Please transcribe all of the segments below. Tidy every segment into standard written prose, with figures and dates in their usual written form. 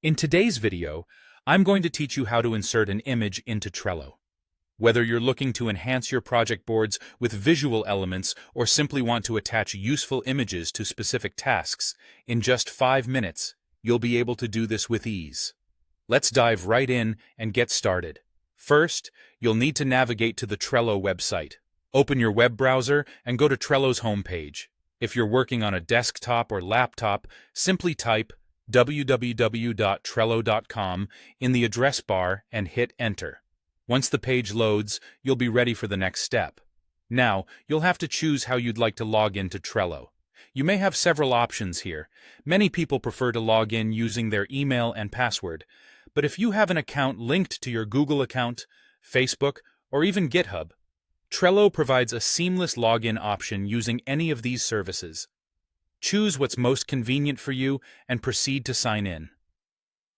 In today's video, I'm going to teach you how to insert an image into Trello. Whether you're looking to enhance your project boards with visual elements or simply want to attach useful images to specific tasks, in just 5 minutes, you'll be able to do this with ease. Let's dive right in and get started. First, you'll need to navigate to the Trello website. Open your web browser and go to Trello's homepage. If you're working on a desktop or laptop, simply type www.trello.com in the address bar and hit Enter. Once the page loads, you'll be ready for the next step. Now, you'll have to choose how you'd like to log into Trello. You may have several options here. Many people prefer to log in using their email and password, but if you have an account linked to your Google account, Facebook, or even GitHub, Trello provides a seamless login option using any of these services. Choose what's most convenient for you and proceed to sign in.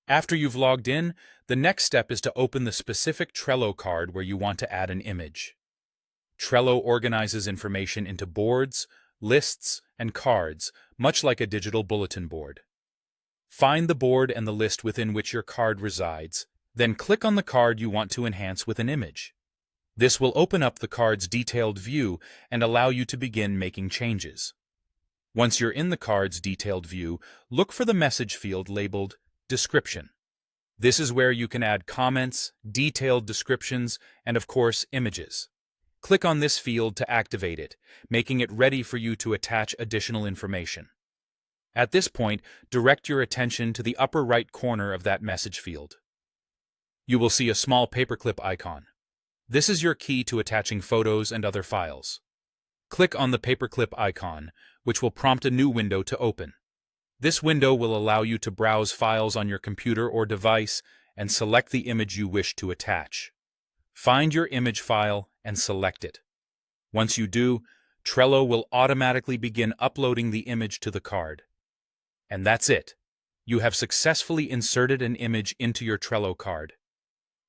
After you've logged in, the next step is to open the specific Trello card where you want to add an image. Trello organizes information into boards, lists, and cards, much like a digital bulletin board. Find the board and the list within which your card resides, then click on the card you want to enhance with an image. This will open up the card's detailed view and allow you to begin making changes. Once you're in the card's detailed view, look for the message field labeled Description. This is where you can add comments, detailed descriptions, and of course, images. Click on this field to activate it, making it ready for you to attach additional information. At this point, direct your attention to the upper right corner of that message field. You will see a small paperclip icon. This is your key to attaching photos and other files. Click on the paperclip icon, which will prompt a new window to open. This window will allow you to browse files on your computer or device and select the image you wish to attach. Find your image file and select it. Once you do, Trello will automatically begin uploading the image to the card. And that's it. You have successfully inserted an image into your Trello card.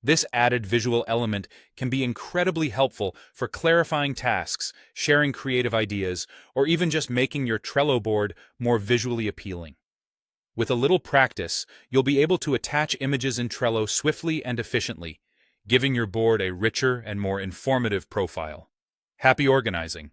This added visual element can be incredibly helpful for clarifying tasks, sharing creative ideas, or even just making your Trello board more visually appealing. With a little practice, you'll be able to attach images in Trello swiftly and efficiently, giving your board a richer and more informative profile. Happy organizing!